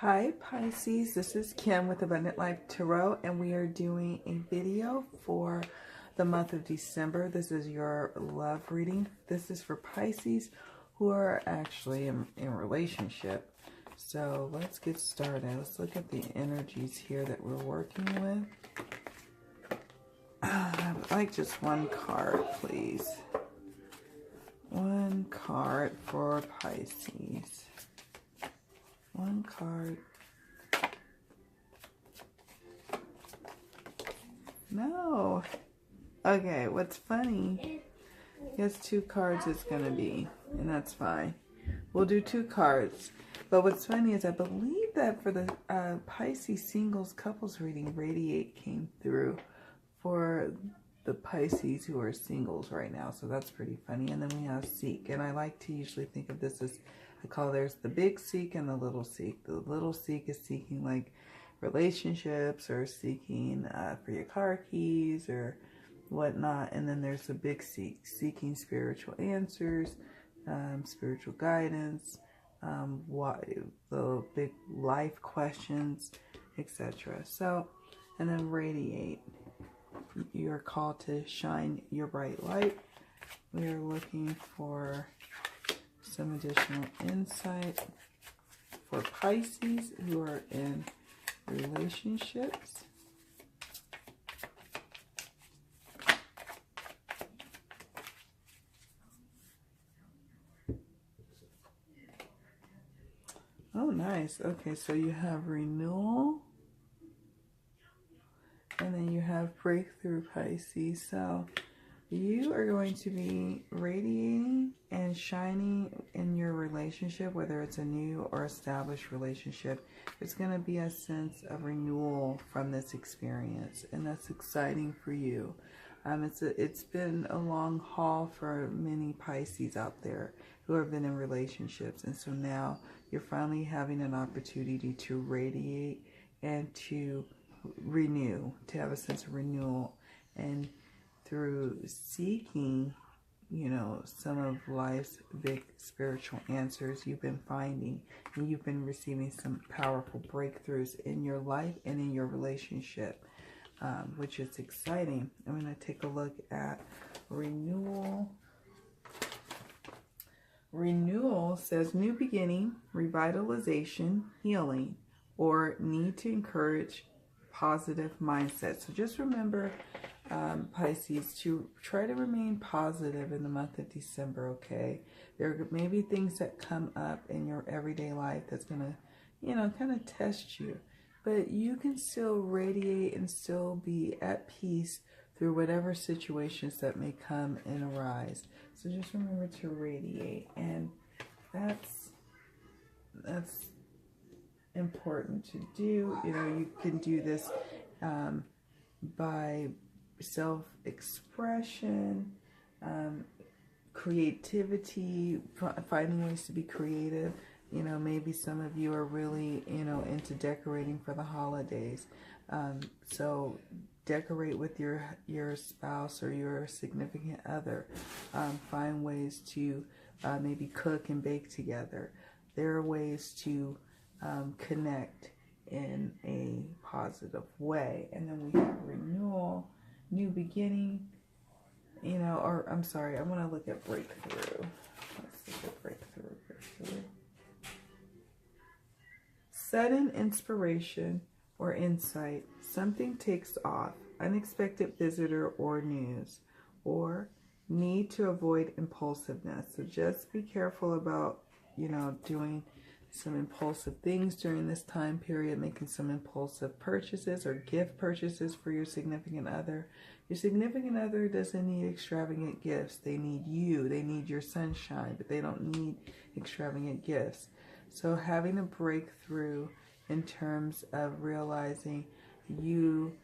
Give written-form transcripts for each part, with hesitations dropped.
Hi Pisces, this is Kim with Abundant Life Tarot, and we are doing a video for the month of December. This is your love reading. This is for Pisces who are actually in relationship. So let's get started. Let's look at the energies here that we're working with. I'd like just one card, please. One card for Pisces. One card. No. Okay, what's funny? Guess two cards it's going to be, and that's fine. We'll do two cards. But what's funny is I believe that for the Pisces singles couples reading, Radiate came through for the Pisces who are singles right now. So that's pretty funny. And then we have Seek. And I like to usually think of this as, I call there's the big Seek and the little Seek. The little Seek is seeking like relationships or seeking for your car keys or whatnot. And then there's the big Seek, seeking spiritual answers, spiritual guidance, the big life questions, etc. So, and then Radiate. You are called to shine your bright light. We are looking for some additional insight for Pisces who are in relationships. Oh, nice. Okay, so you have renewal. And then you have breakthrough, Pisces. So you are going to be radiating and shining in your relationship, whether it's a new or established relationship. It's going to be a sense of renewal from this experience, and that's exciting for you. It's been a long haul for many Pisces out there who have been in relationships, and so now you're finally having an opportunity to radiate and to renew, to have a sense of renewal. And through seeking, you know, some of life's big spiritual answers, you've been finding and you've been receiving some powerful breakthroughs in your life and in your relationship, which is exciting. I'm going to take a look at renewal. Renewal says new beginning, revitalization, healing, or need to encourage positive mindset. So just remember, Pisces, to try to remain positive in the month of December, okay? There may be things that come up in your everyday life that's going to, you know, kind of test you. But you can still radiate and still be at peace through whatever situations that may come and arise. So just remember to radiate. And that's important to do. You know, you can do this by self-expression, creativity, finding ways to be creative. You know, maybe some of you are really, you know, into decorating for the holidays. So decorate with your spouse or your significant other. Find ways to maybe cook and bake together. There are ways to connect in a positive way. And then we have renewal, new beginning, you know, or I'm sorry, I want to look at breakthrough. Let's look at breakthrough. Sudden inspiration or insight. Something takes off. Unexpected visitor or news. Or need to avoid impulsiveness. So just be careful about, you know, doing some impulsive things during this time period, making some impulsive purchases or gift purchases for your significant other. Your significant other doesn't need extravagant gifts. They need you. They need your sunshine, but they don't need extravagant gifts. So having a breakthrough in terms of realizing you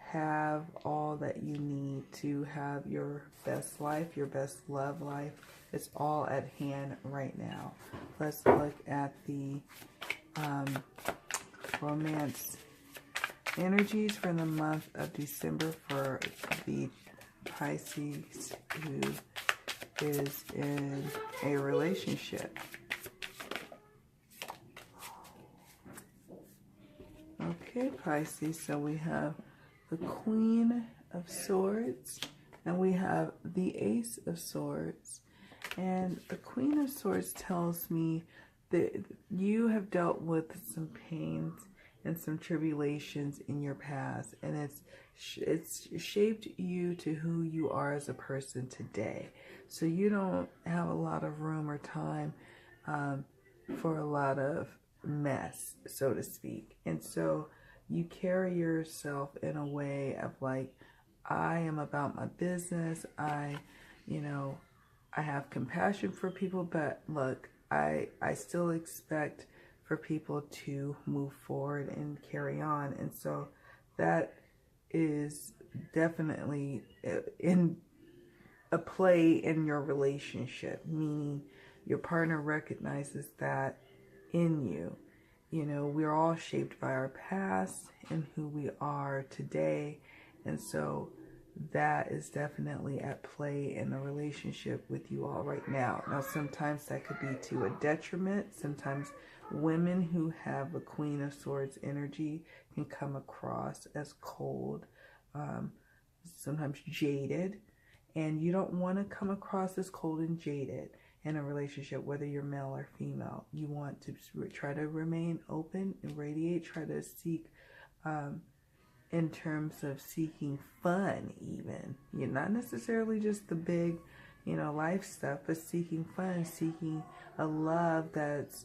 have all that you need to have your best life, your best love life. It's all at hand right now. Let's look at the romance energies for the month of December for the Pisces who is in a relationship. Pisces. So we have the Queen of Swords and we have the Ace of Swords. And the Queen of Swords tells me that you have dealt with some pains and some tribulations in your past, and it's shaped you to who you are as a person today. So you don't have a lot of room or time for a lot of mess, so to speak. And so you carry yourself in a way of like, I am about my business. I have compassion for people, but look, I still expect for people to move forward and carry on. And so that is definitely in a play in your relationship, meaning your partner recognizes that in you. You know, we're all shaped by our past and who we are today. And so that is definitely at play in a relationship with you all right now. Now, sometimes that could be to a detriment. Sometimes women who have a Queen of Swords energy can come across as cold, sometimes jaded. And you don't want to come across as cold and jaded in a relationship, whether you're male or female. You want to try to remain open and radiate, try to seek in terms of seeking fun even. You're not necessarily just the big, life stuff, but seeking fun, seeking a love that's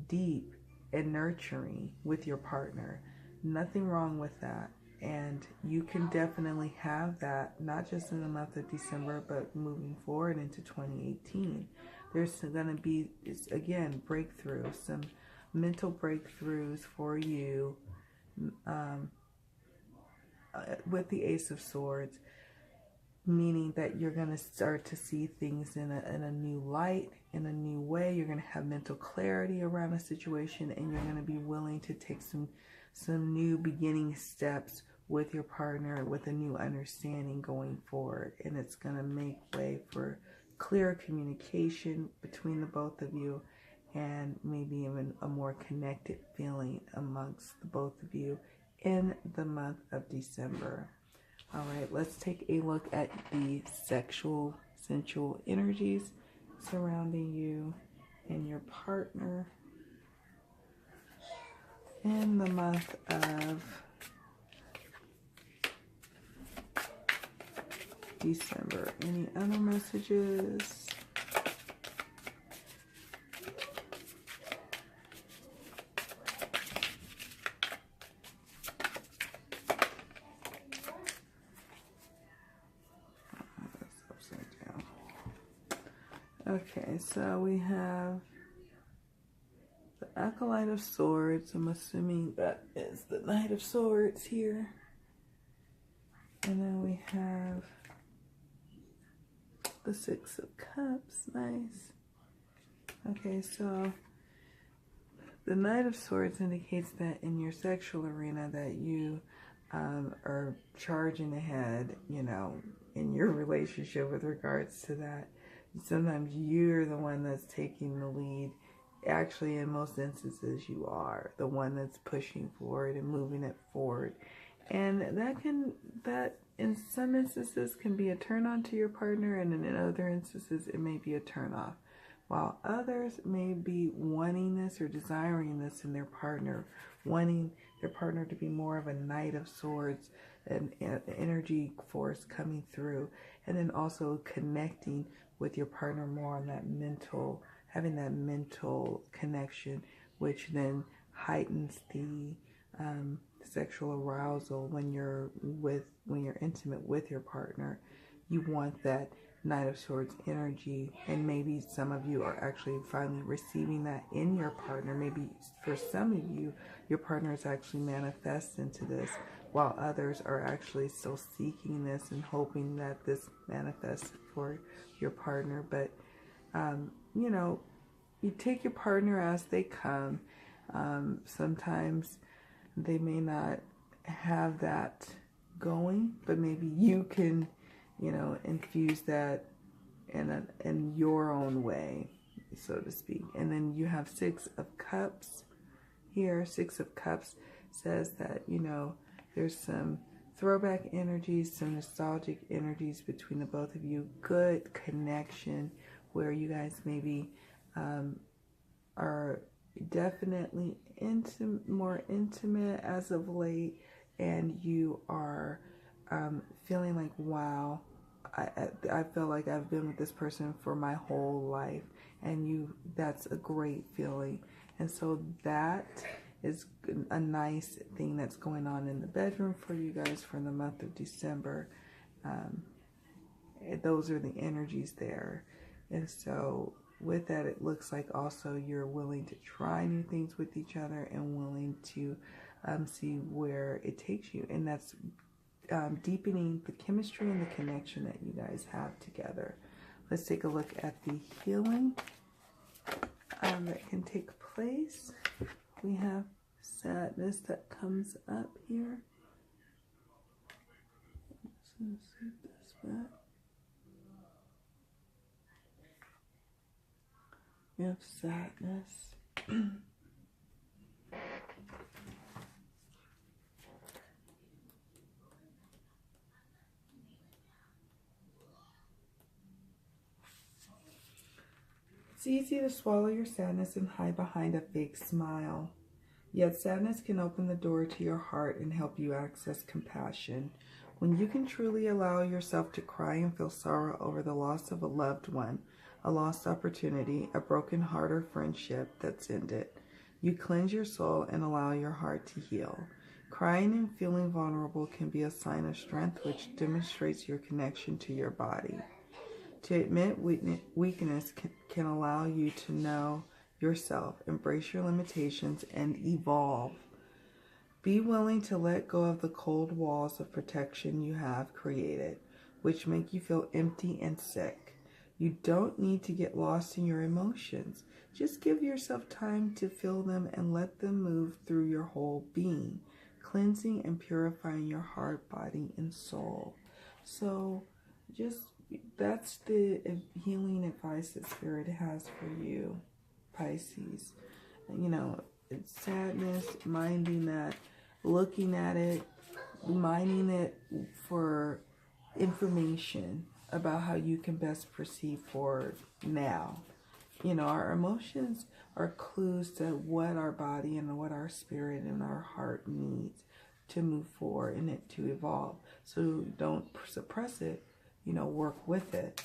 deep and nurturing with your partner. Nothing wrong with that. And you can definitely have that, not just in the month of December, but moving forward into 2018. There's going to be, again, breakthroughs, some mental breakthroughs for you with the Ace of Swords, meaning that you're going to start to see things in a new light, in a new way. You're going to have mental clarity around a situation, and you're going to be willing to take some new beginning steps with your partner with a new understanding going forward. And it's going to make way for clear communication between the both of you, and maybe even a more connected feeling amongst the both of you in the month of December. All right, let's take a look at the sexual, sensual energies surrounding you and your partner in the month of December. Any other messages? Okay, so we have the Acolyte of Swords. I'm assuming that is the Knight of Swords here. And then we have the Six of Cups. Nice. Okay, so the Knight of Swords indicates that in your sexual arena that you are charging ahead, in your relationship with regards to that. Sometimes you're the one that's taking the lead. Actually, in most instances, you are the one that's pushing forward and moving it forward. And that in some instances can be a turn on to your partner, and in other instances, it may be a turn off. While others may be wanting this or desiring this in their partner, wanting their partner to be more of a Knight of Swords, an energy force coming through, and then also connecting with your partner more on that mental, having that mental connection, which then heightens the sexual arousal when you're intimate with your partner. You want that Knight of Swords energy, and maybe some of you are actually finally receiving that in your partner. Maybe for some of you, your partner is actually manifest into this, while others are actually still seeking this and hoping that this manifests for your partner. But you take your partner as they come. Sometimes they may not have that going, but maybe you can infuse that in your own way, so to speak. And then you have Six of Cups here. Six of Cups says that, you know, there's some throwback energies, some nostalgic energies between the both of you. Good connection where you guys maybe are definitely more intimate as of late, and you are feeling like, wow, I feel like I've been with this person for my whole life, and that's a great feeling. And so that is a nice thing that's going on in the bedroom for you guys for the month of December. Those are the energies there. And so with that, it looks like also you're willing to try new things with each other and willing to see where it takes you. And that's deepening the chemistry and the connection that you guys have together. Let's take a look at the healing that can take place. We have sadness that comes up here. Let's see this back. We have sadness. It's easy to swallow your sadness and hide behind a fake smile. Yet sadness can open the door to your heart and help you access compassion. When you can truly allow yourself to cry and feel sorrow over the loss of a loved one, a lost opportunity, a broken heart or friendship that's ended, you cleanse your soul and allow your heart to heal. Crying and feeling vulnerable can be a sign of strength, which demonstrates your connection to your body. To admit weakness can allow you to know yourself, embrace your limitations, and evolve. Be willing to let go of the cold walls of protection you have created, which make you feel empty and sick. You don't need to get lost in your emotions. Just give yourself time to feel them and let them move through your whole being, cleansing and purifying your heart, body, and soul. So that's the healing advice that Spirit has for you, Pisces. You know, it's sadness, minding that, looking at it, mining it for information about how you can best proceed forward now. You know, our emotions are clues to what our body and what our spirit and our heart needs to move forward and it to evolve. So don't suppress it, you know, work with it.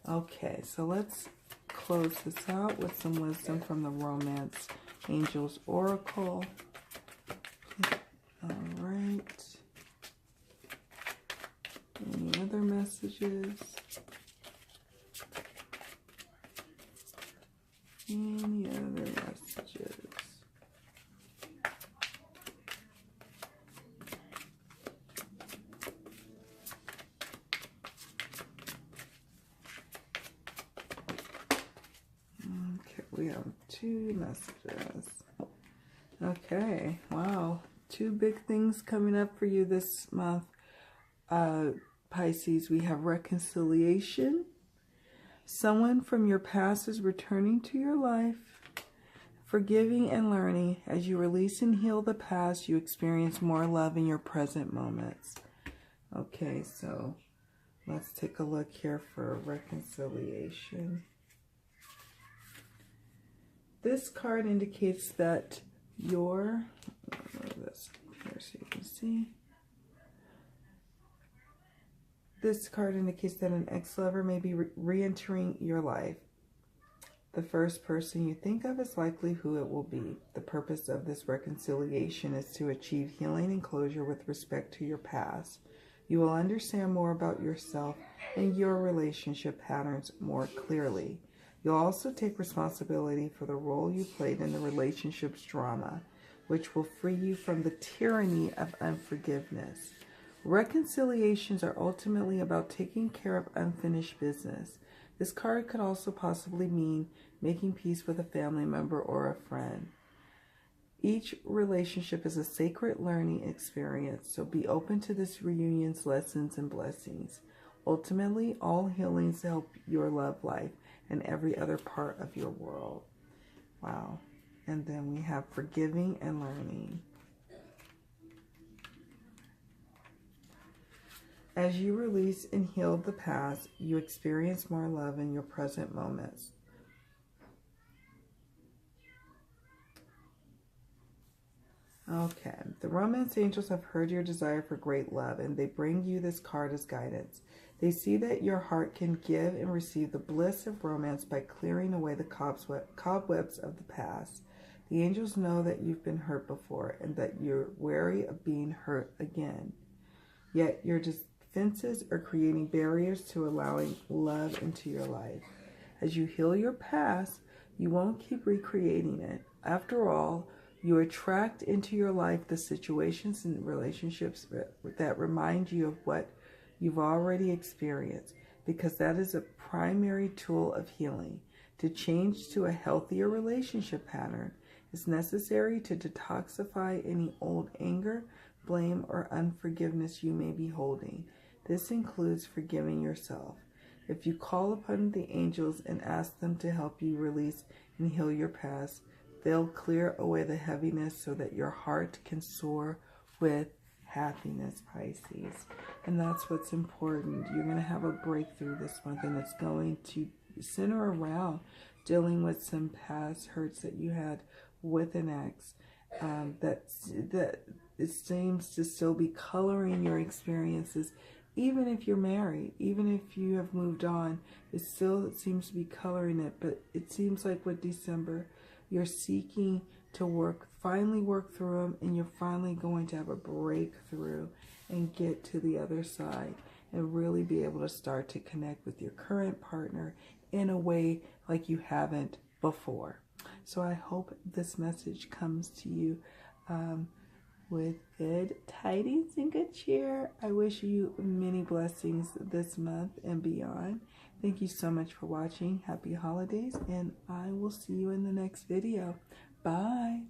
Okay, so let's close this out with some wisdom from the Romance Angels Oracle. All right. Any other messages? Any other messages? Okay, we have 2 messages. Okay, wow. 2 big things coming up for you this month, Pisces. We have reconciliation. Someone from your past is returning to your life. Forgiving and learning. As you release and heal the past, you experience more love in your present moments. Okay, so let's take a look here for reconciliation. This card indicates that your, this here so you can see. This card indicates that an ex-lover may be re-entering your life. The first person you think of is likely who it will be. The purpose of this reconciliation is to achieve healing and closure with respect to your past. You will understand more about yourself and your relationship patterns more clearly. You'll also take responsibility for the role you played in the relationship's drama, which will free you from the tyranny of unforgiveness. Reconciliations are ultimately about taking care of unfinished business. This card could also possibly mean making peace with a family member or a friend. Each relationship is a sacred learning experience, so be open to this reunion's lessons and blessings. Ultimately, all healings help your love life and every other part of your world. Wow. And then we have forgiving and learning. As you release and heal the past, you experience more love in your present moments. Okay, the romance angels have heard your desire for great love, and they bring you this card as guidance. They see that your heart can give and receive the bliss of romance by clearing away the cobwebs of the past. The angels know that you've been hurt before and that you're wary of being hurt again. Yet your defenses are creating barriers to allowing love into your life. As you heal your past, you won't keep recreating it. After all, you attract into your life the situations and relationships that remind you of what you've already experienced, because that is a primary tool of healing. To change to a healthier relationship pattern, it's necessary to detoxify any old anger, blame, or unforgiveness you may be holding. This includes forgiving yourself. If you call upon the angels and ask them to help you release and heal your past, they'll clear away the heaviness so that your heart can soar with happiness, Pisces. And that's what's important. You're going to have a breakthrough this month, and it's going to center around dealing with some past hurts that you had with an ex that it seems to still be coloring your experiences. Even if you're married, even if you have moved on, it still seems to be coloring it. But it seems like with December, you're seeking to finally work through them, and you're finally going to have a breakthrough and get to the other side and really be able to start to connect with your current partner in a way like you haven't before. So I hope this message comes to you with good tidings and good cheer. I wish you many blessings this month and beyond. Thank you so much for watching. Happy holidays, and I will see you in the next video. Bye.